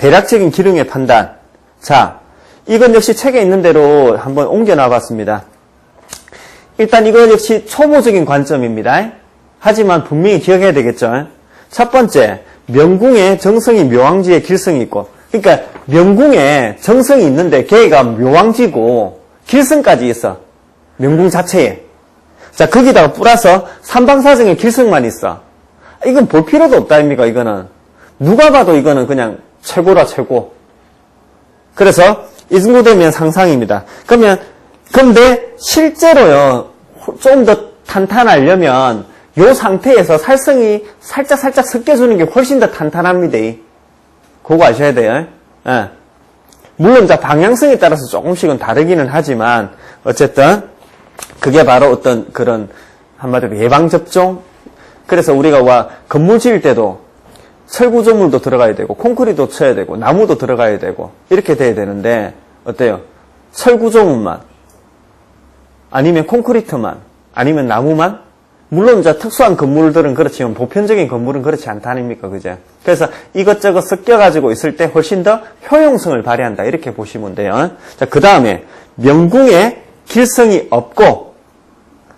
대략적인 기능의 판단. 자, 이건 역시 책에 있는 대로 한번 옮겨놔 봤습니다. 일단 이건 역시 초보적인 관점입니다. 하지만 분명히 기억해야 되겠죠. 첫 번째, 명궁에 정성이 묘왕지에 길성이 있고, 그러니까 명궁에 정성이 있는데 걔가 묘왕지고 길성까지 있어. 명궁 자체에. 자, 거기다가 플러서 삼방사정에 길성만 있어. 이건 볼 필요도 없다 아닙니까, 이거는. 누가 봐도 이거는 그냥 최고라, 최고. 그래서 이 정도 되면 상상입니다. 근데 실제로요, 좀 더 탄탄하려면 요 상태에서 살성이 살짝 섞여주는 게 훨씬 더 탄탄합니다. 그거 아셔야 돼요. 예. 물론 방향성에 따라서 조금씩은 다르기는 하지만 어쨌든 그게 바로 어떤 그런 한마디로 예방접종. 그래서 우리가 건물 지을 때도 철구조물도 들어가야 되고 콘크리트도 쳐야 되고 나무도 들어가야 되고 이렇게 돼야 되는데 어때요? 철구조물만 아니면 콘크리트만 아니면 나무만? 물론 특수한 건물들은 그렇지만 보편적인 건물은 그렇지 않다 아닙니까? 그죠? 그래서 이것저것 섞여가지고 있을 때 훨씬 더 효용성을 발휘한다 이렇게 보시면 돼요. 자, 그 다음에 명궁에 길성이 없고,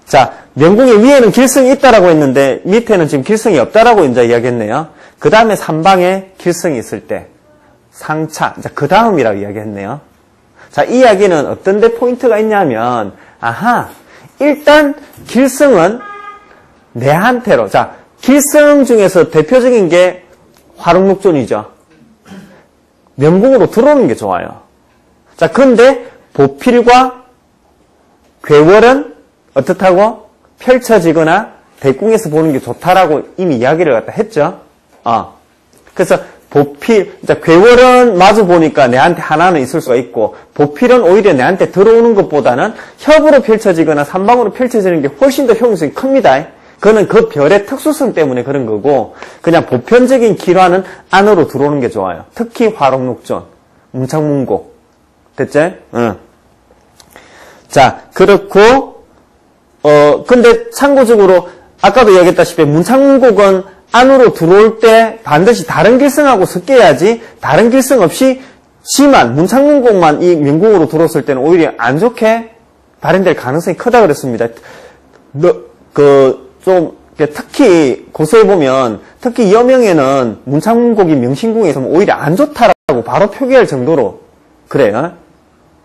자, 명궁의 위에는 길성이 있다라고 했는데 밑에는 지금 길성이 없다라고 이제 이야기했네요. 그 다음에 삼방에 길성이 있을 때 상차, 그 다음이라고 이야기했네요. 자, 이 이야기는 어떤 데 포인트가 있냐면, 일단 길성은 내한테로, 자, 길성 중에서 대표적인 게 화룡록존이죠. 명궁으로 들어오는 게 좋아요. 자, 근데 보필과 괴월은 어떻다고? 펼쳐지거나 대궁에서 보는 게 좋다라고 이미 이야기를 갖다 했죠. 그래서 보필, 괴월은 마주 보니까 내한테 하나는 있을 수가 있고, 보필은 오히려 내한테 들어오는 것보다는 협으로 펼쳐지거나 삼방으로 펼쳐지는 게 훨씬 더 효용성이 큽니다. 그거는 그 별의 특수성 때문에 그런 거고, 그냥 보편적인 길화는 안으로 들어오는 게 좋아요. 특히 화룡록존, 문창문곡. 됐죠? 응. 자, 그렇고, 근데 참고적으로, 아까도 이야기했다시피 문창문곡은 안으로 들어올 때 반드시 다른 길성하고 섞여야지 다른 길성 없이 문창문곡만 이 명궁으로 들어왔을 때는 오히려 안 좋게 발현될 가능성이 크다 그랬습니다. 특히 고서에 보면 특히 여명에는 문창문곡이 명신궁에 있으면 오히려 안 좋다라고 바로 표기할 정도로 그래요.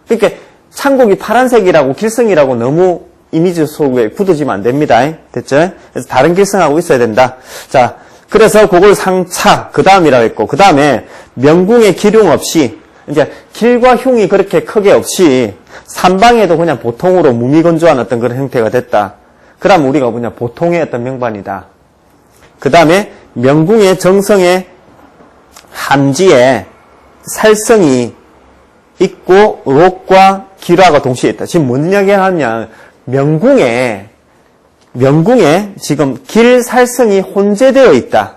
그러니까 창곡이 파란색이라고 길성이라고 너무 이미지 속에 굳어지면 안 됩니다. 됐죠? 그래서 다른 길성하고 있어야 된다. 자, 그래서 그걸 상차, 그 다음이라고 했고, 그 다음에 명궁의 기륭 없이, 이제 길과 흉이 그렇게 크게 없이, 삼방에도 그냥 보통으로 무미건조한 어떤 그런 형태가 됐다. 그럼 우리가 그냥 보통의 어떤 명반이다. 그 다음에 명궁의 정성의 함지에 살성이 있고, 록과 기라가 동시에 있다. 지금 뭔 이야기 하냐. 명궁에 지금 길살성이 혼재되어 있다.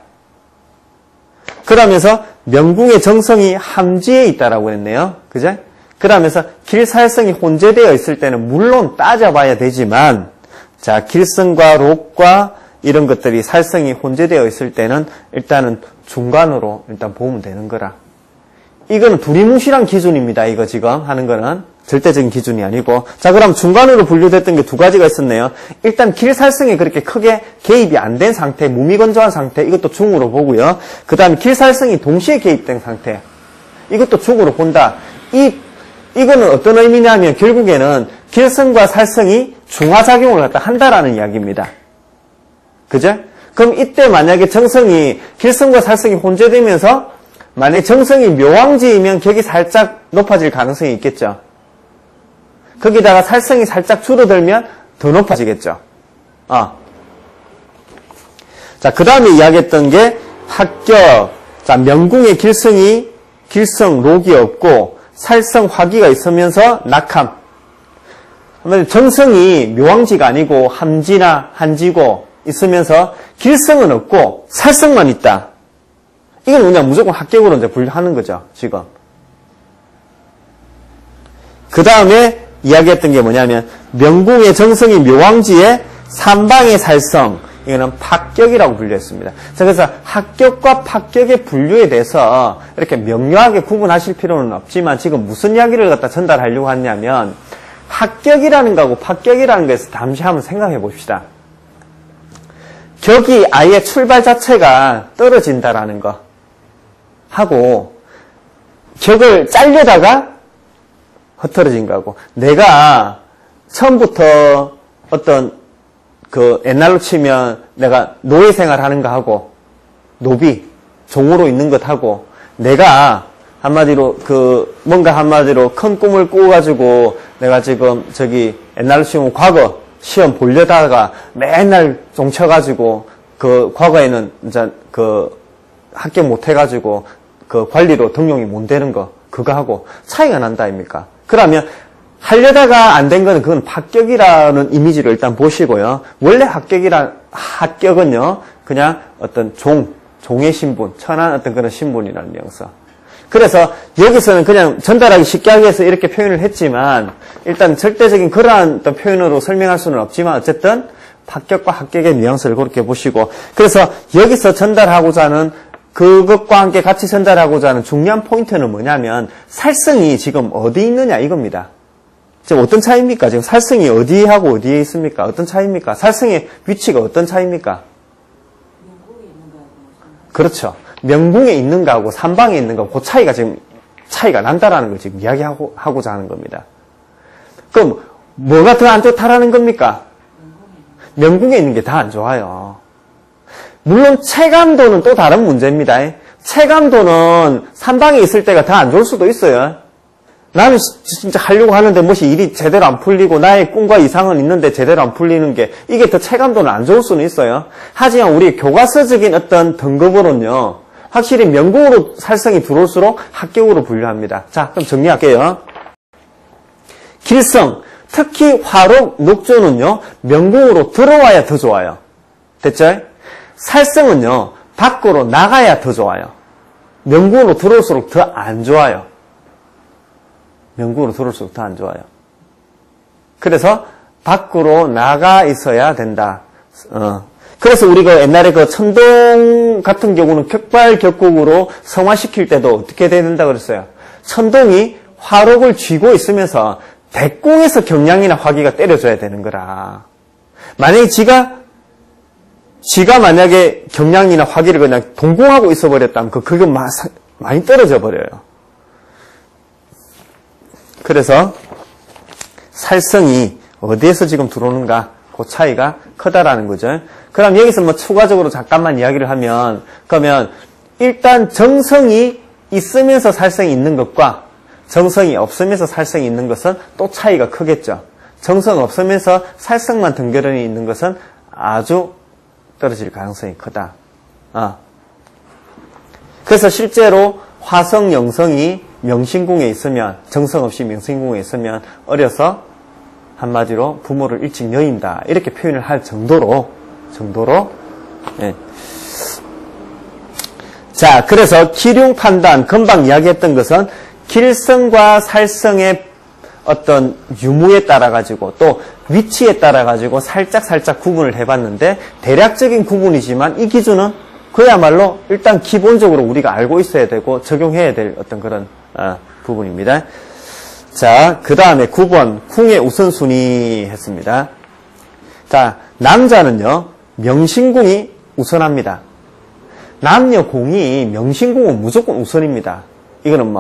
그러면서 명궁의 정성이 함지에 있다라고 했네요. 그죠? 그러면서 길살성이 혼재되어 있을 때는 물론 따져봐야 되지만, 자, 길성과 록과 이런 것들이 살성이 혼재되어 있을 때는 일단은 중간으로 일단 보면 되는 거라. 이거는 두리뭉실한 기준입니다. 이거 지금 하는 거는. 절대적인 기준이 아니고. 자, 그럼 중간으로 분류됐던 게 두 가지가 있었네요. 일단 길살성이 그렇게 크게 개입이 안 된 상태, 무미건조한 상태, 이것도 중으로 보고요. 그 다음에 길살성이 동시에 개입된 상태, 이것도 중으로 본다. 이거는 어떤 의미냐면 결국에는 길성과 살성이 중화작용을 갖다 한다라는 이야기입니다. 그죠? 그럼 이때 만약에 정성이, 길성과 살성이 혼재되면서 만약에 정성이 묘왕지이면 격이 살짝 높아질 가능성이 있겠죠. 거기다가 살성이 살짝 줄어들면 더 높아지겠죠. 자, 그 다음에 이야기했던 게 합격. 자, 명궁의 길성, 록이 없고 살성, 화기가 있으면서 낙함. 정성이 묘왕지가 아니고 함지나 한지고 있으면서 길성은 없고 살성만 있다. 이건 그냥 무조건 합격으로 이제 분류하는 거죠, 지금. 그 다음에 이야기했던 게 뭐냐면, 명궁의 정성이 묘왕지에 삼방의 살성, 이거는 파격이라고 분류했습니다. 자, 그래서 합격과 파격의 분류에 대해서 이렇게 명료하게 구분하실 필요는 없지만 지금 무슨 이야기를 갖다 전달하려고 하냐면 합격이라는 거하고 파격이라는 것에서 잠시 한번 생각해 봅시다. 격이 아예 출발 자체가 떨어진다라는 거 하고 격을 잘려다가 흩어진 거고 내가 처음부터 어떤 옛날로 치면 내가 노예 생활하는 거 하고 노비, 종으로 있는 것 하고 내가 한마디로 뭔가 한마디로 큰 꿈을 꾸어가지고 내가 지금 옛날로 치면 과거 시험 보려다가 맨날 종쳐가지고 과거에는 이제 합격 못 해가지고 관리로 등용이 못 되는 거 그거 하고 차이가 난다 아닙니까? 그러면 하려다가 안 된 거는 그건 합격이라는 이미지를 일단 보시고요. 원래 합격은요, 그냥 어떤 종의 신분, 천한 어떤 그런 신분이라는 뉘앙스. 그래서 여기서는 그냥 전달하기 쉽게 하기 위해서 이렇게 표현을 했지만, 일단 절대적인 그러한 어떤 표현으로 설명할 수는 없지만, 어쨌든 합격과 합격의 뉘앙스를 그렇게 보시고, 그래서 여기서 전달하고자 하는 그것과 함께 같이 전달하고자 하는 중요한 포인트는 뭐냐면, 살성이 지금 어디 있느냐 이겁니다. 지금 어떤 차이입니까? 지금 살성이 어디하고 어디에 있습니까? 어떤 차이입니까? 살성의 위치가 어떤 차이입니까? 명궁에 있는 거하고. 그렇죠. 명궁에 있는 거하고 삼방에 있는 거, 그 차이가 난다라는 걸 지금 이야기하고자 하는 겁니다. 그럼 뭐가 더 안 좋다라는 겁니까? 명궁에 있는 게 더 안 좋아요. 물론 체감도는 또 다른 문제입니다. 체감도는 삼방에 있을 때가 더 안 좋을 수도 있어요. 나는 진짜 하려고 하는데 무엇이 일이 제대로 안 풀리고 나의 꿈과 이상은 있는데 제대로 안 풀리는 게 이게 더 체감도는 안 좋을 수는 있어요. 하지만 우리 교과서적인 어떤 등급으로는요. 확실히 명궁으로 살성이 들어올수록 합격으로 분류합니다. 자, 그럼 정리할게요. 길성, 특히 화록, 녹조는요. 명궁으로 들어와야 더 좋아요. 됐죠? 살성은요. 밖으로 나가야 더 좋아요. 명궁으로 들어올수록 더 안 좋아요. 명궁으로 들어올수록 더 안 좋아요. 그래서 밖으로 나가 있어야 된다. 그래서 우리가 옛날에 천동 같은 경우는 격발격국으로 성화시킬 때도 어떻게 돼야 된다 그랬어요? 천동이 화록을 쥐고 있으면서 대궁에서 경량이나 화기가 때려줘야 되는 거라. 만약에 지가 만약에 경량이나 화기를 그냥 동궁하고 있어 버렸다면 그게 많이 떨어져 버려요. 그래서 살성이 어디에서 지금 들어오는가 그 차이가 크다라는 거죠. 그럼 여기서 추가적으로 잠깐만 이야기를 하면 그러면 일단 정성이 있으면서 살성이 있는 것과 정성이 없으면서 살성이 있는 것은 또 차이가 크겠죠. 정성 없으면서 살성만 등결연이 있는 것은 아주 떨어질 가능성이 크다. 그래서 실제로 화성, 영성이 명신궁에 있으면 정성 없이 명신궁에 있으면 어려서 한마디로 부모를 일찍 여인다 이렇게 표현을 할 정도로 예. 자, 그래서 기륭 판단 금방 이야기했던 것은 길성과 살성의 어떤 유무에 따라 가지고 또 위치에 따라 가지고 살짝 구분을 해봤는데 대략적인 구분이지만 이 기준은 그야말로 일단 기본적으로 우리가 알고 있어야 되고 적용해야 될 어떤 그런 부분입니다. 자, 그 다음에 9번 궁의 우선순위 했습니다. 자, 남자는요 명신궁이 우선합니다. 남녀 공이 명신궁은 무조건 우선입니다. 이거는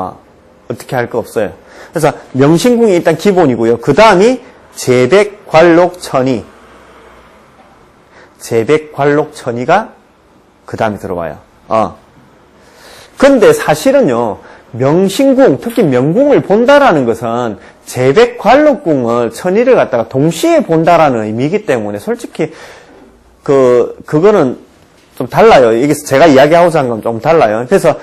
어떻게 할 거 없어요. 그래서 명신궁이 일단 기본이고요. 그 다음이 제백관록천이 그 다음에 들어와요. 근데 사실은요, 명신궁, 특히 명궁을 본다라는 것은 제백관록궁을 천의를 갖다가 동시에 본다라는 의미이기 때문에 솔직히 그거는 좀 달라요. 이게 제가 이야기하고자 한 건 좀 달라요. 그래서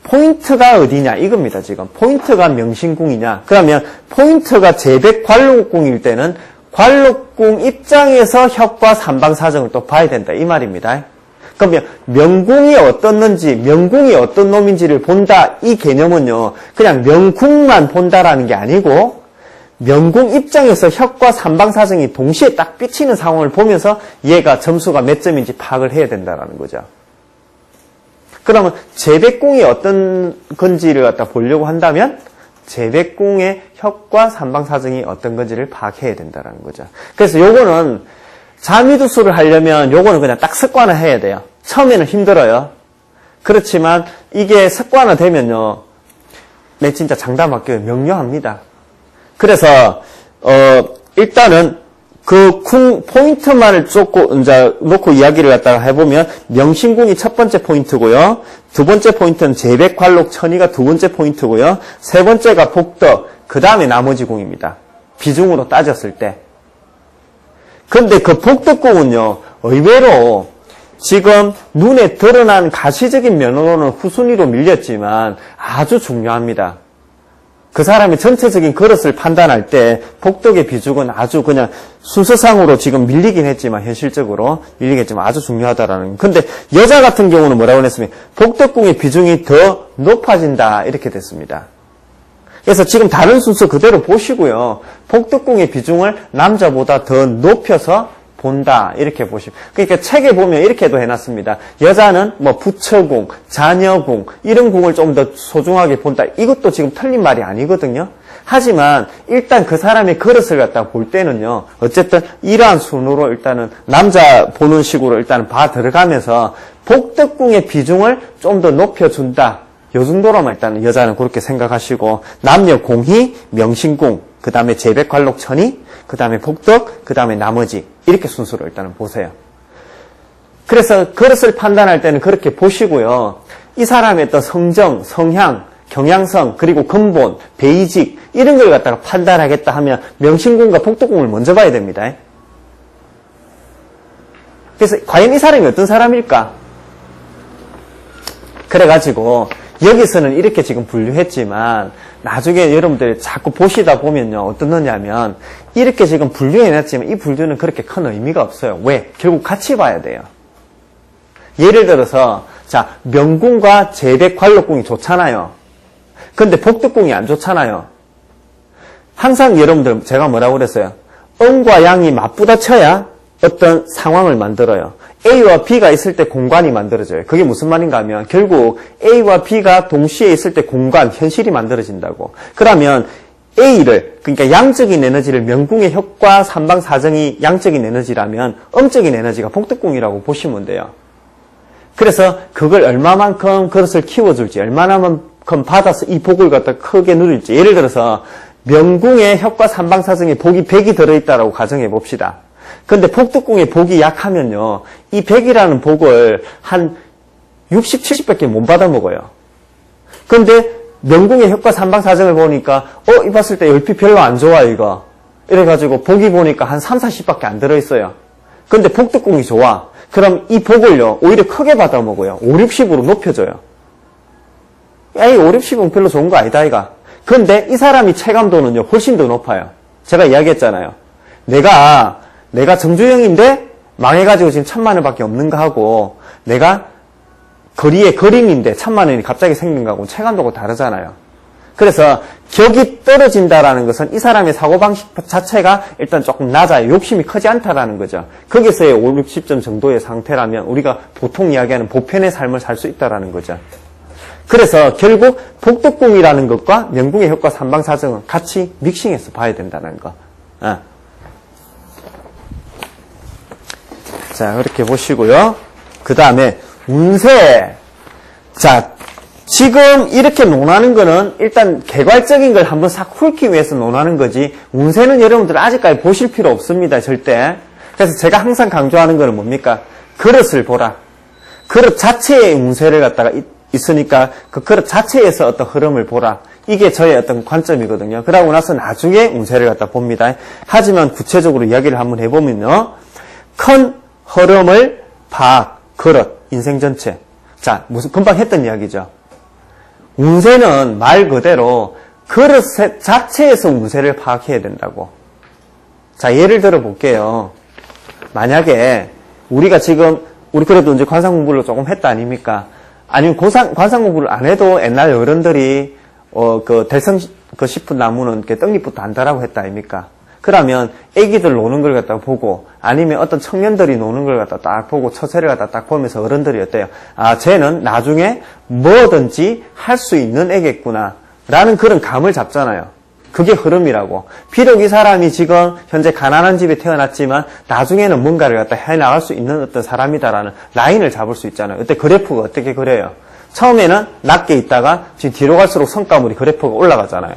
포인트가 어디냐 이겁니다. 지금 포인트가 명신궁이냐 그러면 포인트가 제백관록궁일 때는 관록궁 입장에서 협과 삼방사정을 또 봐야 된다 이 말입니다. 그러면 명궁이 어떻는지 명궁이 어떤 놈인지를 본다 이 개념은요 그냥 명궁만 본다라는 게 아니고 명궁 입장에서 혁과 삼방사정이 동시에 딱 삐치는 상황을 보면서 얘가 점수가 몇 점인지 파악을 해야 된다는 거죠. 그러면 재백궁이 어떤 건지를 갖다 보려고 한다면 재백궁의 혁과 삼방사정이 어떤 건지를 파악해야 된다는 거죠. 그래서 요거는 자미두수를 하려면 요거는 그냥 딱 습관화 해야 돼요. 처음에는 힘들어요. 그렇지만 이게 습관화 되면요, 내 진짜 장담할게요, 명료합니다. 그래서 일단은 그 궁 포인트만을 이제 놓고 이야기를 갖다가 해보면 명신궁이 첫 번째 포인트고요. 두 번째 포인트는 재백관록 천이가 두 번째 포인트고요. 세 번째가 복덕, 그 다음에 나머지 궁입니다. 비중으로 따졌을 때. 근데 그 복덕궁은요, 의외로 지금 눈에 드러난 가시적인 면으로는 후순위로 밀렸지만 아주 중요합니다. 그 사람의 전체적인 그릇을 판단할 때 복덕의 비중은 아주 그냥 순서상으로 지금 밀리긴 했지만, 현실적으로 밀리겠지만 아주 중요하다라는. 근데 여자 같은 경우는 뭐라고 했으면 복덕궁의 비중이 더 높아진다 이렇게 됐습니다. 그래서 지금 다른 순서 그대로 보시고요, 복덕궁의 비중을 남자보다 더 높여서 본다 이렇게 보시면. 그러니까 책에 보면 이렇게도 해놨습니다. 여자는 뭐 부처궁, 자녀궁 이런 궁을 좀 더 소중하게 본다. 이것도 지금 틀린 말이 아니거든요. 하지만 일단 그 사람의 그릇을 갖다 볼 때는요, 어쨌든 이러한 순으로 일단은 남자 보는 식으로 일단은 봐 들어가면서 복덕궁의 비중을 좀 더 높여준다. 요 정도로만 일단은 여자는 그렇게 생각하시고, 남녀 공희, 명신궁, 그 다음에 재백관록천이, 그 다음에 복덕, 그 다음에 나머지, 이렇게 순서로 일단은 보세요. 그래서 그릇을 판단할 때는 그렇게 보시고요, 이 사람의 어떤 성정, 성향, 경향성, 그리고 근본, 베이직 이런 걸 갖다가 판단하겠다 하면 명신궁과 복덕궁을 먼저 봐야 됩니다. 그래서 과연 이 사람이 어떤 사람일까? 그래가지고 여기서는 이렇게 지금 분류했지만 나중에 여러분들이 자꾸 보시다 보면요, 어떻느냐면 이렇게 지금 분류해놨지만 이 분류는 그렇게 큰 의미가 없어요. 왜? 결국 같이 봐야 돼요. 예를 들어서 자, 명궁과 재백관록궁이 좋잖아요. 근데 복덕궁이 안 좋잖아요. 항상 여러분들 제가 뭐라고 그랬어요? 음과 양이 맞부딪혀야 어떤 상황을 만들어요. A와 B가 있을 때 공간이 만들어져요. 그게 무슨 말인가 하면 결국 A와 B가 동시에 있을 때 공간, 현실이 만들어진다고. 그러면 A를, 그러니까 양적인 에너지를, 명궁의 혁과 삼방사정이 양적인 에너지라면 음적인 에너지가 복덕궁이라고 보시면 돼요. 그래서 그걸 얼마만큼 그릇을 키워줄지, 얼마나만큼 받아서 이 복을 갖다 크게 누릴지. 예를 들어서 명궁의 혁과 삼방사정에 복이 100이 들어있다라고 가정해 봅시다. 근데 복덕궁의 복이 약하면요, 이 100이라는 복을 한 60, 70밖에 못 받아먹어요. 근데 명궁의 혁과 삼방사정을 보니까 이 봤을 때 열피 별로 안 좋아 이거. 이래가지고 복이 보니까 한 3, 40밖에 안 들어있어요. 근데 복덕궁이 좋아. 그럼 이 복을요, 오히려 크게 받아먹어요. 5, 60으로 높여줘요. 이 5, 60은 별로 좋은 거 아니다 이가. 근데 이 사람이 체감도는요, 훨씬 더 높아요. 제가 이야기했잖아요. 내가 정주영인데 망해가지고 지금 1000만 원밖에 없는 거 하고, 내가 거리에 그림인데 1000만 원이 갑자기 생긴 거하고 체감도가 다르잖아요. 그래서 격이 떨어진다라는 것은 이 사람의 사고방식 자체가 일단 조금 낮아요. 욕심이 크지 않다라는 거죠. 거기서의 5, 60점 정도의 상태라면 우리가 보통 이야기하는 보편의 삶을 살 수 있다라는 거죠. 그래서 결국 복덕궁이라는 것과 명궁의 혁과 삼방사정은 같이 믹싱해서 봐야 된다는 거. 자, 그렇게 보시고요. 그 다음에 운세. 자, 지금 이렇게 논하는 거는 일단 개괄적인 걸 한번 싹 훑기 위해서 논하는 거지, 운세는 여러분들 아직까지 보실 필요 없습니다, 절대. 그래서 제가 항상 강조하는 거는 뭡니까? 그릇을 보라. 그릇 자체의 운세를 갖다가 있으니까 그 그릇 자체에서 어떤 흐름을 보라. 이게 저의 어떤 관점이거든요. 그러고 나서 나중에 운세를 갖다 봅니다. 하지만 구체적으로 이야기를 한번 해보면요, 큰 흐름을 그릇, 인생 전체. 자, 금방 했던 이야기죠. 운세는 말 그대로 그릇 자체에서 운세를 파악해야 된다고. 자, 예를 들어 볼게요. 만약에 우리가 지금, 우리 그래도 이제 관상 공부를 조금 했다 아닙니까? 아니면 관상 공부를 안 해도 옛날 어른들이, 그 싶은 나무는 이렇게 떡잎부터 안다라고 했다 아닙니까? 그러면 애기들 노는 걸 갖다 보고 아니면 어떤 청년들이 노는 걸 갖다 딱 보고 처세를 갖다 딱 보면서 어른들이 어때요? 아, 쟤는 나중에 뭐든지 할 수 있는 애겠구나 라는 그런 감을 잡잖아요. 그게 흐름이라고. 비록 이 사람이 지금 현재 가난한 집에 태어났지만 나중에는 뭔가를 갖다 해나갈 수 있는 어떤 사람이다라는 라인을 잡을 수 있잖아요. 그때 그래프가 어떻게 그래요? 처음에는 낮게 있다가 지금 뒤로 갈수록 성과물이 그래프가 올라가잖아요.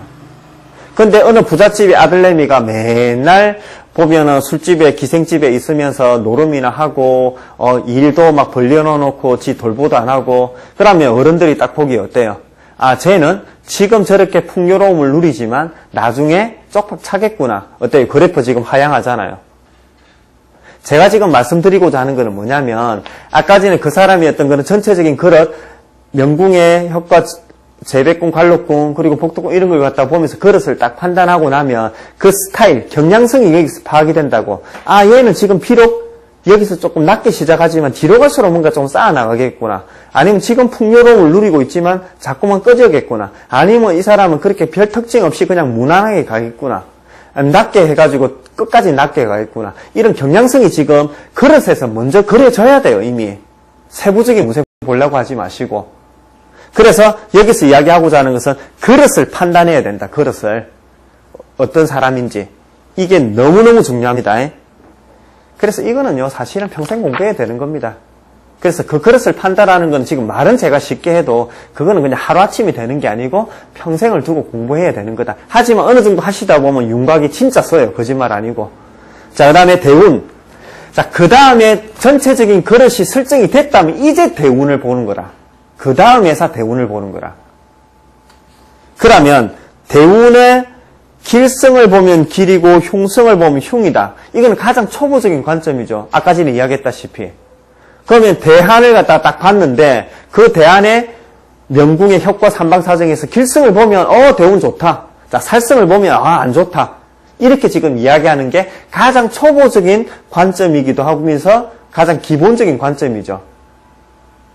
근데 어느 부잣집의 아들내미가 맨날 보면은 술집에 기생집에 있으면서 노름이나 하고 일도 막 벌려놓고 지 돌보도 안 하고 그러면 어른들이 딱 보기 어때요? 아, 쟤는 지금 저렇게 풍요로움을 누리지만 나중에 쪽박 차겠구나. 어때요? 그래프 지금 하향하잖아요. 제가 지금 말씀드리고자 하는 거는 뭐냐면 아까 전에 그 사람이 어떤 그런 전체적인 그릇 명궁의 효과 재배궁, 관록궁, 그리고 복도궁 이런 걸 갖다 보면서 그릇을 딱 판단하고 나면 그 스타일, 경향성이 여기서 파악이 된다고. 아, 얘는 지금 비록 여기서 조금 낮게 시작하지만 뒤로 갈수록 뭔가 좀 쌓아나가겠구나. 아니면 지금 풍요로움을 누리고 있지만 자꾸만 꺼져겠구나. 아니면 이 사람은 그렇게 별 특징 없이 그냥 무난하게 가겠구나. 낮게 해가지고 끝까지 낮게 가겠구나. 이런 경향성이 지금 그릇에서 먼저 그려져야 돼요, 이미. 세부적인 무색 보려고 하지 마시고. 그래서 여기서 이야기하고자 하는 것은 그릇을 판단해야 된다. 그릇을. 어떤 사람인지. 이게 너무너무 중요합니다. 그래서 이거는요, 사실은 평생 공부해야 되는 겁니다. 그래서 그 그릇을 판단하는 건 지금 말은 제가 쉽게 해도 그거는 그냥 하루아침이 되는 게 아니고 평생을 두고 공부해야 되는 거다. 하지만 어느 정도 하시다 보면 윤곽이 진짜 써요. 거짓말 아니고. 자, 그 다음에 대운. 자, 그 다음에 전체적인 그릇이 설정이 됐다면 이제 대운을 보는 거라. 그 다음에서 대운을 보는 거라. 그러면 대운의 길성을 보면 길이고 흉성을 보면 흉이다. 이건 가장 초보적인 관점이죠. 아까 전에 이야기했다시피. 그러면 대한을 갖다가 딱 봤는데 그 대한의 명궁의 효과 삼방사정에서 길성을 보면 대운 좋다. 자, 살성을 보면 안 좋다. 이렇게 지금 이야기하는 게 가장 초보적인 관점이기도 하면서 가장 기본적인 관점이죠.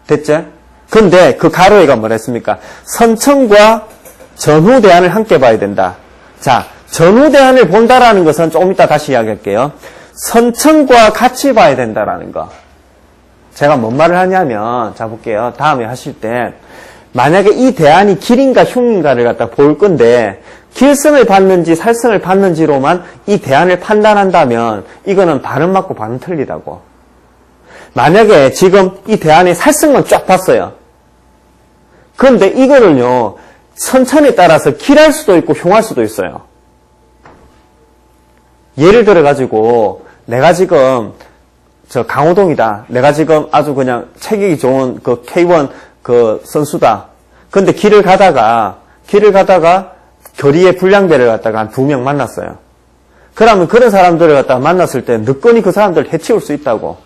됐죠? 근데 그 가로에가 뭐라 했습니까? 선천과 전후대한을 함께 봐야 된다. 자, 전후대한을 본다라는 것은 조금 이따 다시 이야기할게요. 선천과 같이 봐야 된다라는 거. 제가 뭔 말을 하냐면, 자, 볼게요. 다음에 하실 때, 만약에 이 대안이 길인가 흉인가를 갖다 볼 건데, 길성을 받는지 살성을 받는지로만 이 대안을 판단한다면, 이거는 반은 맞고 반은 틀리다고. 만약에 지금 이 대안의 살성만 쫙 봤어요. 그런데 이거는요, 선천에 따라서 길할 수도 있고 흉할 수도 있어요. 예를 들어가지고, 내가 지금, 강호동이다. 내가 지금 아주 그냥 체격이 좋은 그 K1 그 선수다. 근데 길을 가다가 결의의 불량배를 갖다가 한 2명 만났어요. 그러면 그런 사람들을 갖다가 만났을 때 늦건이 그 사람들을 해치울 수 있다고.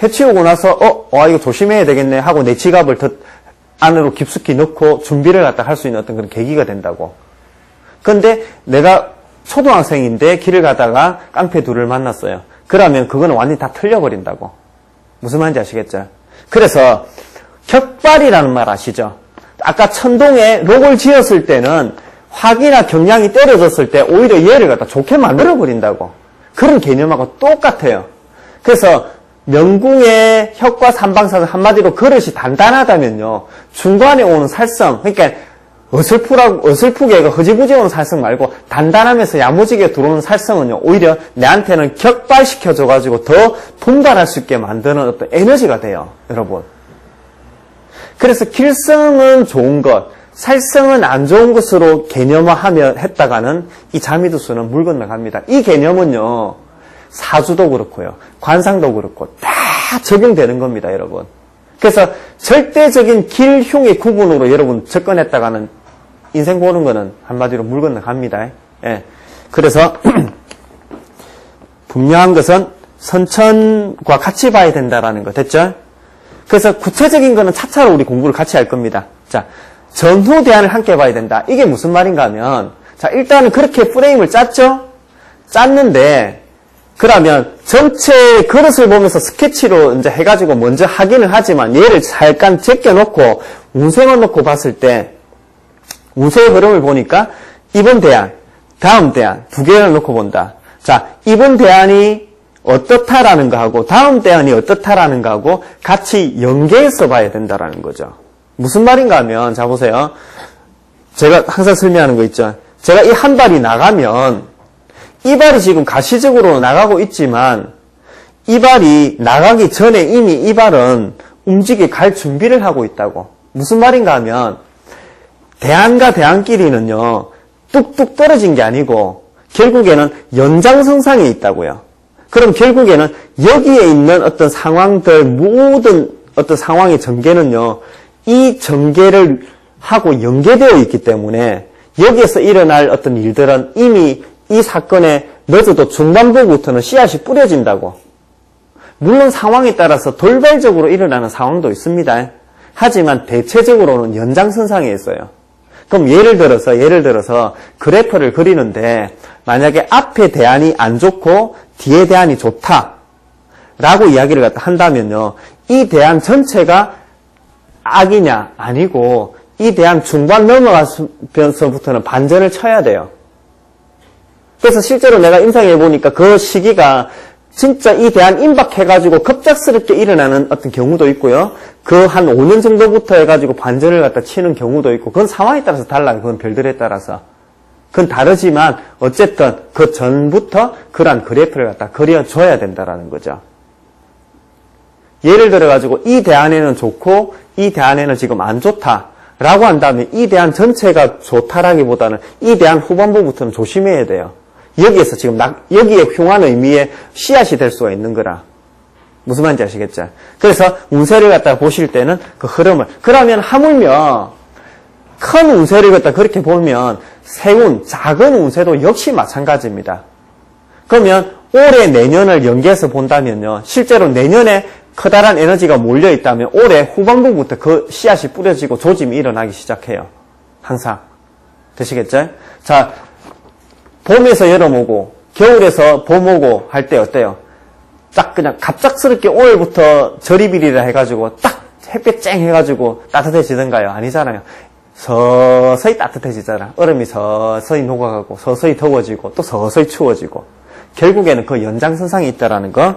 해치우고 나서 이거 조심해야 되겠네 하고 내 지갑을 더 안으로 깊숙이 넣고 준비를 갖다 할 수 있는 어떤 그런 계기가 된다고. 근데 내가 초등학생인데 길을 가다가 깡패 둘을 만났어요. 그러면 그거는 완전히 다 틀려버린다고. 무슨 말인지 아시겠죠? 그래서 격발이라는 말 아시죠? 아까 천동에 록을 지었을 때는 화기나 경량이 떨어졌을 때 오히려 얘를 갖다 좋게 만들어버린다고. 그런 개념하고 똑같아요. 그래서 명궁의 혁과 삼방사정 한마디로 그릇이 단단하다면요. 중간에 오는 살성, 그러니까 어설프게 흐지부지 오는 살성 말고 단단하면서 야무지게 들어오는 살성은요. 오히려 내한테는 격발시켜줘가지고 더 분발할 수 있게 만드는 어떤 에너지가 돼요. 여러분. 그래서 길성은 좋은 것, 살성은 안 좋은 것으로 개념화하며 했다가는 이 자미두수는 물 건너갑니다. 이 개념은요. 사주도 그렇고요. 관상도 그렇고 다 적용되는 겁니다. 여러분. 그래서 절대적인 길, 흉의 구분으로 여러분 접근했다가는 인생 보는 거는 한마디로 물 건너갑니다. 예. 그래서 분명한 것은 선천과 같이 봐야 된다라는 거 됐죠? 그래서 구체적인 거는 차차로 우리 공부를 같이 할 겁니다. 자, 전후 대안을 함께 봐야 된다. 이게 무슨 말인가 하면 자, 일단은 그렇게 프레임을 짰죠? 짰는데 그러면 전체 그릇을 보면서 스케치로 이제 해가지고 먼저 하기는 하지만 얘를 잠깐 제껴놓고 운생을 놓고 봤을 때 운세의 흐름을 보니까 이번 대안, 다음 대안 두 개를 놓고 본다. 자, 이번 대안이 어떻다라는 거하고 다음 대안이 어떻다라는 거하고 같이 연계해서 봐야 된다라는 거죠. 무슨 말인가 하면, 자 보세요. 제가 항상 설명하는 거 있죠. 제가 이 한 발이 나가면 이 발이 지금 가시적으로 나가고 있지만 이 발이 나가기 전에 이미 이 발은 갈 준비를 하고 있다고. 무슨 말인가 하면 대안과 대안끼리는요 뚝뚝 떨어진 게 아니고 결국에는 연장선상에 있다고요. 그럼 결국에는 여기에 있는 어떤 상황들 모든 어떤 상황의 전개는요 이 전개를 하고 연계되어 있기 때문에 여기에서 일어날 어떤 일들은 이미 이 사건에 늦어도 중반부부터는 씨앗이 뿌려진다고. 물론 상황에 따라서 돌발적으로 일어나는 상황도 있습니다. 하지만 대체적으로는 연장선상에 있어요. 그럼 예를 들어서 그래프를 그리는데 만약에 앞에 대안이 안 좋고 뒤에 대안이 좋다 라고 이야기를 갖다 한다면요 이 대안 전체가 악이냐? 아니고 이 대안 중반 넘어가서부터는 반전을 쳐야 돼요. 그래서 실제로 내가 임상해 보니까 그 시기가 진짜 이 대안 임박해가지고 급작스럽게 일어나는 어떤 경우도 있고요. 그 한 5년 정도부터 해가지고 반전을 갖다 치는 경우도 있고, 그건 상황에 따라서 달라요. 그건 별들에 따라서. 그건 다르지만 어쨌든 그 전부터 그러한 그래프를 갖다 그려줘야 된다라는 거죠. 예를 들어가지고 이 대안에는 좋고 이 대안에는 지금 안 좋다라고 한다면 이 대안 전체가 좋다라기보다는 이 대안 후반부부터는 조심해야 돼요. 여기에서 지금 여기에 흉한 의미의 씨앗이 될 수가 있는 거라. 무슨 말인지 아시겠죠? 그래서 운세를 갖다가 보실 때는 그 흐름을, 그러면 하물며 큰 운세를 갖다 그렇게 보면 세운 작은 운세도 역시 마찬가지입니다. 그러면 올해 내년을 연계해서 본다면요 실제로 내년에 커다란 에너지가 몰려있다면 올해 후반부부터 그 씨앗이 뿌려지고 조짐이 일어나기 시작해요. 항상. 되시겠죠? 자, 봄에서 여름 오고 겨울에서 봄 오고 할 때 어때요? 딱 그냥 갑작스럽게 오늘부터 저리비리라 해가지고 딱 햇볕 쨍 해가지고 따뜻해지던가요? 아니잖아요. 서서히 따뜻해지잖아. 얼음이 서서히 녹아가고 서서히 더워지고 또 서서히 추워지고 결국에는 그 연장선상에 있다라는 거.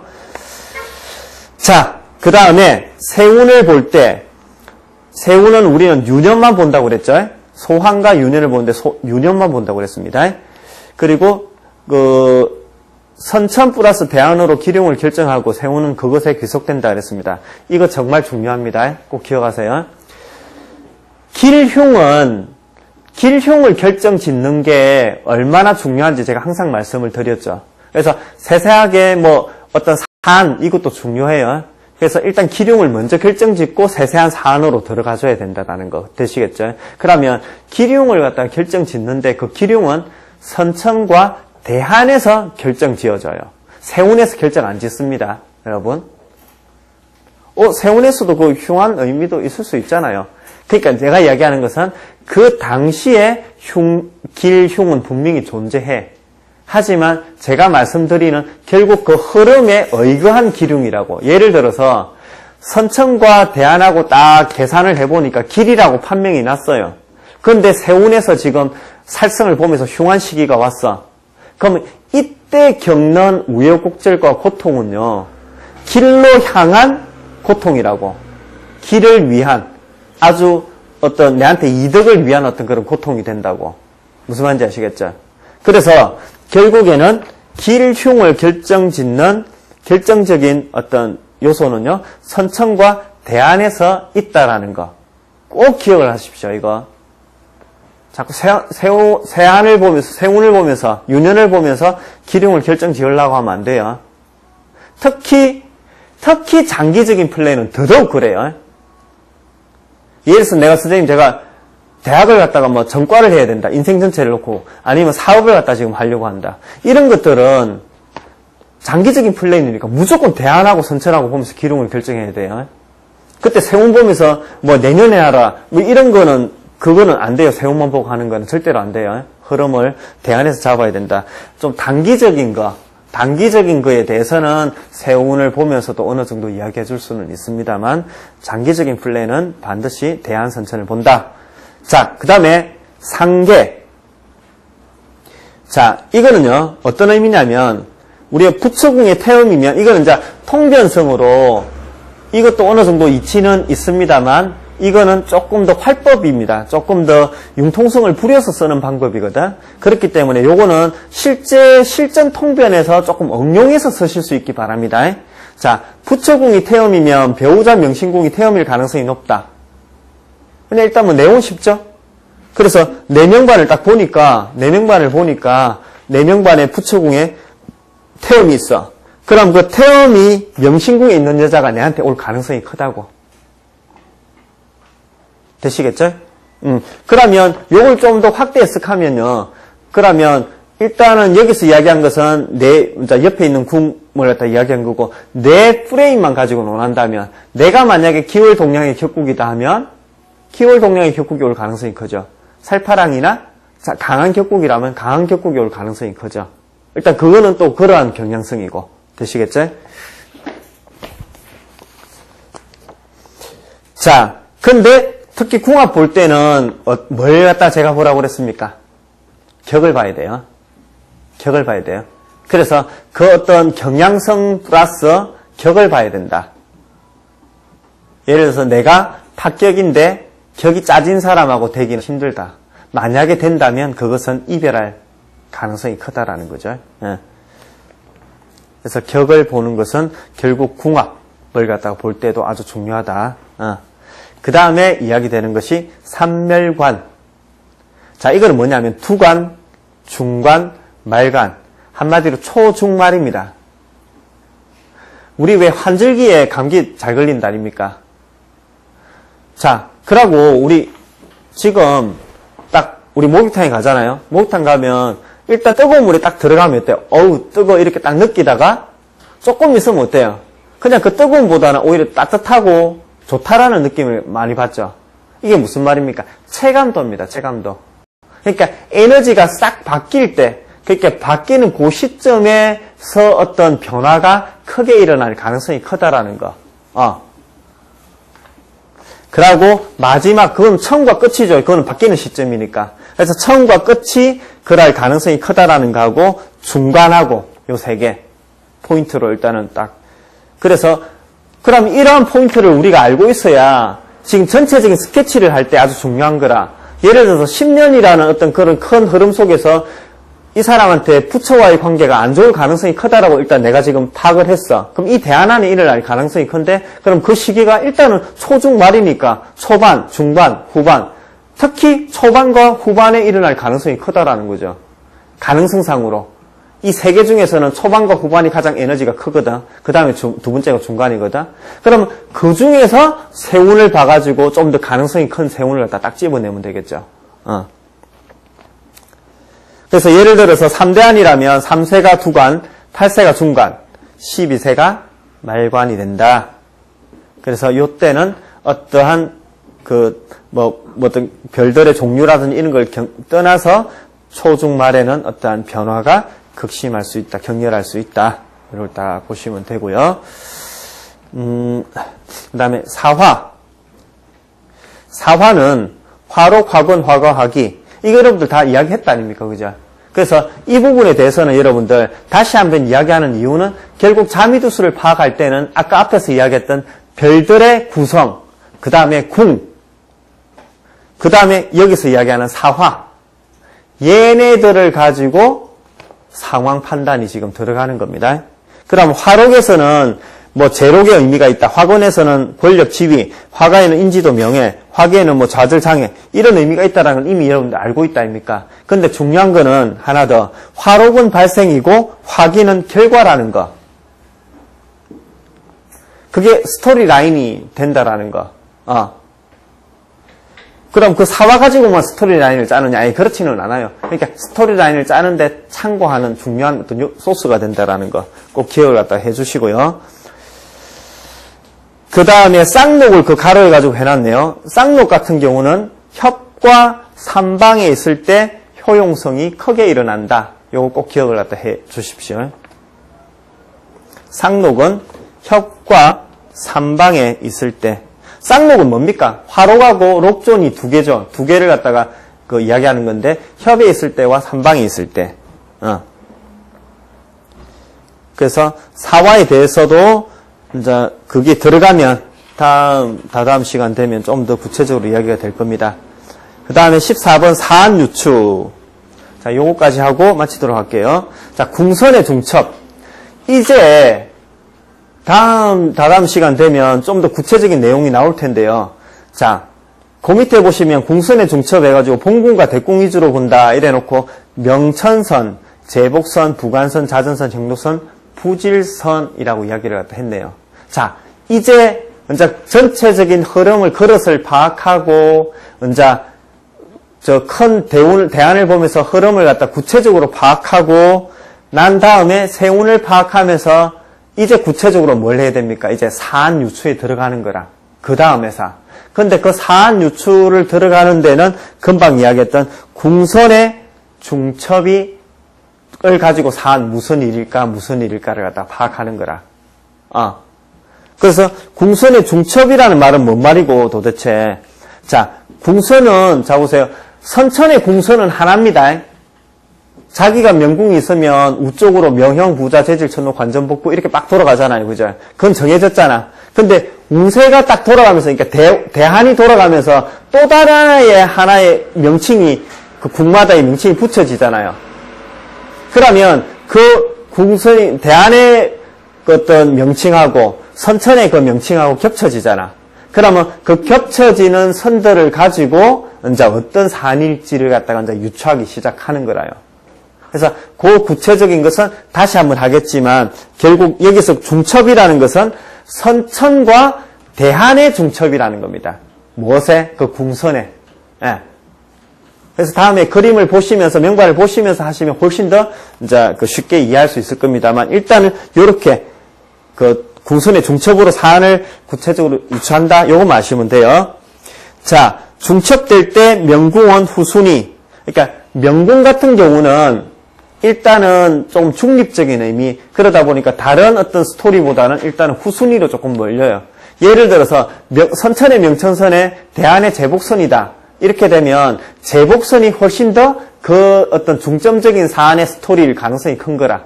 자, 그 다음에 세운을 볼 때 세운은 우리는 유년만 본다고 그랬죠? 소환과 유년을 보는데 유년만 본다고 그랬습니다. 그리고 그 선천 플러스 대안으로 기룡을 결정하고 세운은 그것에 귀속된다 그랬습니다. 이거 정말 중요합니다. 꼭 기억하세요. 길흉을 결정짓는 게 얼마나 중요한지 제가 항상 말씀을 드렸죠. 그래서 세세하게 뭐 어떤 사안 이것도 중요해요. 그래서 일단 기룡을 먼저 결정짓고 세세한 사안으로 들어가줘야 된다는 거 되시겠죠? 그러면 기룡을 갖다가 결정짓는데 그 기룡은 선천과 대한에서 결정지어져요. 세운에서 결정 안 짓습니다. 여러분. 세운에서도 그 흉한 의미도 있을 수 있잖아요. 그러니까 제가 이야기하는 것은 그 당시에 길흉은 분명히 존재해. 하지만 제가 말씀드리는 결국 그 흐름에 의거한 기륭이라고. 예를 들어서 선천과 대안하고 딱 계산을 해보니까 길이라고 판명이 났어요. 그런데 세운에서 지금 살성을 보면서 흉한 시기가 왔어. 그러면 이때 겪는 우여곡절과 고통은요. 길로 향한 고통이라고. 길을 위한 아주 어떤 내한테 이득을 위한 어떤 그런 고통이 된다고. 무슨 말인지 아시겠죠? 그래서 결국에는 길흉을 결정짓는 결정적인 어떤 요소는요. 선천과 대안에서 있다라는 거. 꼭 기억을 하십시오. 이거. 자꾸 세안을 보면서, 세운을 보면서, 유년을 보면서 기룡을 결정지으려고 하면 안 돼요. 특히 장기적인 플레이는 더더욱 그래요. 예를 들어서 내가 선생님 제가 대학을 갔다가 뭐 전과를 해야 된다. 인생 전체를 놓고 아니면 사업을 갖다 지금 하려고 한다. 이런 것들은 장기적인 플레이니까 무조건 대안하고 선천하고 보면서 기룡을 결정해야 돼요. 그때 세운 보면서 뭐 내년에 하라. 뭐 이런 거는 그거는 안 돼요. 세운만 보고 하는 거는 절대로 안 돼요. 흐름을 대안에서 잡아야 된다. 좀 단기적인 거에 대해서는 세운을 보면서도 어느 정도 이야기해 줄 수는 있습니다만 장기적인 플레이는 반드시 대안 선천을 본다. 자, 그 다음에 상계. 자, 이거는요, 어떤 의미냐면, 우리가 부처궁의 태음이면, 이거는 이제 통변성으로, 이것도 어느 정도 이치는 있습니다만, 이거는 조금 더 활법입니다. 조금 더 융통성을 부려서 쓰는 방법이거든. 그렇기 때문에 요거는 실제 실전 통변에서 조금 응용해서 쓰실 수 있기 바랍니다. 자, 부처궁이 태음이면 배우자 명신궁이 태음일 가능성이 높다. 근데 일단 뭐 내용 쉽죠? 그래서 내명반을 딱 보니까, 내명반을 보니까, 내명반에 부처궁에 태음이 있어. 그럼 그 태음이 명신궁에 있는 여자가 내한테 올 가능성이 크다고. 되시겠죠? 그러면 요걸 좀 더 확대 해석하면요. 그러면 일단은 여기서 이야기한 것은 내 옆에 있는 궁을 갖다 이야기한 거고 내 프레임만 가지고 논한다면 내가 만약에 기월 동량의 격국이다 하면 기월 동량의 격국이 올 가능성이 크죠. 살파랑이나 강한 격국이라면 강한 격국이 올 가능성이 크죠. 일단 그거는 또 그러한 경향성이고. 되시겠죠? 자, 근데 특히 궁합 볼 때는 뭘 갖다 제가 보라고 그랬습니까? 격을 봐야 돼요. 격을 봐야 돼요. 그래서 그 어떤 경향성 플러스 격을 봐야 된다. 예를 들어서 내가 파격인데 격이 짜진 사람하고 되기는 힘들다. 만약에 된다면 그것은 이별할 가능성이 크다라는 거죠. 예. 그래서 격을 보는 것은 결국 궁합을 갖다가 볼 때도 아주 중요하다. 그 다음에 이야기되는 것이 삼멸관. 자, 이거는 뭐냐면 두관, 중관, 말관. 한마디로 초중말입니다. 우리 왜 환절기에 감기 잘 걸린다 아닙니까? 자, 그러고 우리 지금 딱 우리 목욕탕에 가잖아요. 목욕탕 가면 일단 뜨거운 물에 딱 들어가면 어때요? 어우, 뜨거워 이렇게 딱 느끼다가 조금 있으면 어때요? 그냥 그 뜨거움보다는 오히려 따뜻하고 좋다라는 느낌을 많이 받죠. 이게 무슨 말입니까? 체감도입니다. 체감도. 그러니까 에너지가 싹 바뀔 때, 그러니까 바뀌는 그 시점에서 어떤 변화가 크게 일어날 가능성이 크다라는 거. 그러고 마지막 그건 처음과 끝이죠. 그거는 바뀌는 시점이니까. 그래서 처음과 끝이 그럴 가능성이 크다라는 거하고 중간하고 요 세 개 포인트로 일단은 딱. 그래서 그럼 이러한 포인트를 우리가 알고 있어야 지금 전체적인 스케치를 할 때 아주 중요한 거라. 예를 들어서 10년이라는 어떤 그런 큰 흐름 속에서 이 사람한테 부처와의 관계가 안 좋을 가능성이 크다라고 일단 내가 지금 파악을 했어. 그럼 이 대안 안에 일어날 가능성이 큰데 그럼 그 시기가 일단은 초중 말이니까 초반, 중반, 후반 특히 초반과 후반에 일어날 가능성이 크다라는 거죠. 가능성상으로. 이 세 개 중에서는 초반과 후반이 가장 에너지가 크거든. 그 다음에 두 번째가 중간이거든. 그럼 그 중에서 세운을 봐가지고 좀 더 가능성이 큰 세운을 갖다 딱 집어내면 되겠죠. 그래서 예를 들어서 3대안이라면 3세가 두관, 8세가 중관, 12세가 말관이 된다. 그래서 이때는 어떠한 어떤 별들의 종류라든지 이런 걸 떠나서 초중말에는 어떠한 변화가 극심할 수 있다, 격렬할 수 있다. 이걸 딱 보시면 되고요. 그 다음에 사화. 사화는 화록, 화권, 화과화기. 이거 여러분들 다 이야기했다 아닙니까? 그죠? 그래서 이 부분에 대해서는 여러분들 다시 한번 이야기하는 이유는 결국 자미두수를 파악할 때는 아까 앞에서 이야기했던 별들의 구성, 그 다음에 궁, 그 다음에 여기서 이야기하는 사화. 얘네들을 가지고 상황 판단이 지금 들어가는 겁니다. 그럼 화록에서는 제록의 의미가 있다. 화권에서는 권력 지위, 화가에는 인지도 명예, 화계에는 좌절 장애 이런 의미가 있다는 걸 이미 여러분들 알고 있다 아닙니까? 근데 중요한 거는 하나 더. 화록은 발생이고 화기는 결과라는 거. 그게 스토리 라인이 된다라는 거. 그럼 그 사화 가지고만 스토리 라인을 짜느냐? 아니, 그렇지는 않아요. 그러니까 스토리 라인을 짜는데 참고하는 중요한 어떤 소스가 된다라는 거 꼭 기억을 갖다 해주시고요. 그 다음에 쌍록을 그 가로해가지고 해놨네요. 쌍록 같은 경우는 협과 삼방에 있을 때 효용성이 크게 일어난다. 요거 꼭 기억을 갖다 해 주십시오. 쌍록은 협과 삼방에 있을 때. 쌍록은 뭡니까? 화록하고 록존이 두 개죠. 두 개를 갖다가 이야기하는 건데 협에 있을 때와 삼방에 있을 때. 그래서 사화에 대해서도 이제 그게 들어가면 다다음 시간 되면 좀 더 구체적으로 이야기가 될 겁니다. 그 다음에 14번 사안유추. 자, 요거까지 하고 마치도록 할게요. 자, 궁선의 중첩. 이제 다다음 시간 되면 좀 더 구체적인 내용이 나올 텐데요. 자, 그 밑에 보시면 궁선의 중첩 해가지고 본궁과 대궁 위주로 본다 이래놓고 명천선, 제복선, 부관선, 자전선, 경로선, 부질선이라고 이야기를 갖다 했네요. 자, 이제 전체적인 흐름을 그릇을 파악하고 이제 저 큰 대안을 보면서 흐름을 갖다 구체적으로 파악하고 난 다음에 세운을 파악하면서 이제 구체적으로 뭘 해야 됩니까? 이제 사안유추에 들어가는 거라. 그 다음에 근데 그 사안유추를 들어가는 데는 금방 이야기했던 궁선의 중첩을 가지고 사안 무슨 일일까를 갖다 파악하는 거라. 그래서 궁선의 중첩이라는 말은 뭔 말이고 도대체. 자, 궁선은, 자 보세요. 선천의 궁선은 하나입니다. 자기가 명궁이 있으면 우쪽으로 명형, 부자, 재질, 천록, 관전, 복부 이렇게 막 돌아가잖아요. 그죠? 그건 정해졌잖아. 근데 우세가 딱 돌아가면서, 그러니까 대한이 돌아가면서 또 다른 하나의 명칭이, 그 궁마다의 명칭이 붙여지잖아요. 그러면 그 궁선이, 대한의 그 어떤 명칭하고 선천의 그 명칭하고 겹쳐지잖아. 그러면 그 겹쳐지는 선들을 가지고 이제 어떤 산일지를 갖다가 이제 유추하기 시작하는 거라요. 그래서 그 구체적인 것은 다시 한번 하겠지만 결국 여기서 중첩이라는 것은 선천과 대한의 중첩이라는 겁니다. 무엇에? 그 궁선에. 예. 그래서 다음에 그림을 보시면서 명관을 보시면서 하시면 훨씬 더 이제 그 쉽게 이해할 수 있을 겁니다만 일단은 이렇게 그 궁선의 중첩으로 사안을 구체적으로 유추한다. 요것만 아시면 돼요. 자, 중첩될 때 명궁원 후순위. 그러니까 명궁 같은 경우는 일단은 좀 중립적인 의미, 그러다 보니까 다른 어떤 스토리보다는 일단은 후순위로 조금 몰려요. 예를 들어서 선천의 명천선에 대한의 제복선이다. 이렇게 되면 제복선이 훨씬 더 그 어떤 중점적인 사안의 스토리일 가능성이 큰 거라.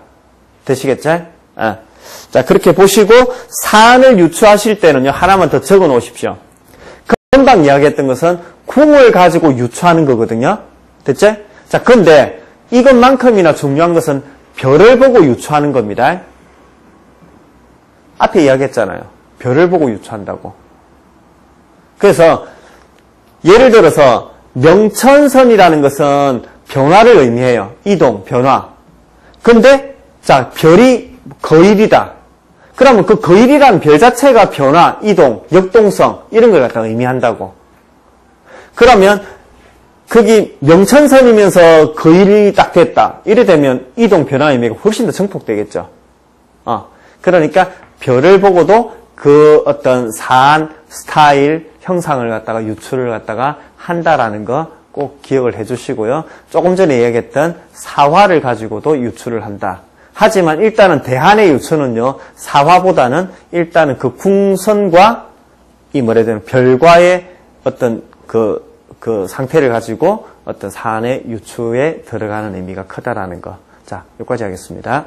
되시겠죠? 자, 그렇게 보시고 사안을 유추하실 때는요, 하나만 더 적어 놓으십시오. 금방 이야기했던 것은 궁을 가지고 유추하는 거거든요. 됐죠? 자, 근데 이것만큼이나 중요한 것은 별을 보고 유추하는 겁니다. 앞에 이야기했잖아요. 별을 보고 유추한다고. 그래서 예를 들어서 명천선이라는 것은 변화를 의미해요. 이동, 변화. 근데 자, 별이 거일이다. 그러면 그 거일이라는 별 자체가 변화, 이동, 역동성 이런 걸 갖다가 의미한다고. 그러면 거기 명천선이면서 거일이 딱 됐다. 이래 되면 이동, 변화 의미가 훨씬 더 증폭되겠죠. 그러니까 별을 보고도 그 어떤 사안, 스타일, 형상을 갖다가 유추를 갖다가 한다라는 거 꼭 기억을 해주시고요. 조금 전에 이야기했던 사화를 가지고도 유추를 한다. 하지만 일단은 대한의 유추는요, 사화보다는 일단은 그 궁선과 이 뭐라 해야 되나, 별과의 어떤 그 상태를 가지고 어떤 사안의 유추에 들어가는 의미가 크다라는 거. 자, 여기까지 하겠습니다.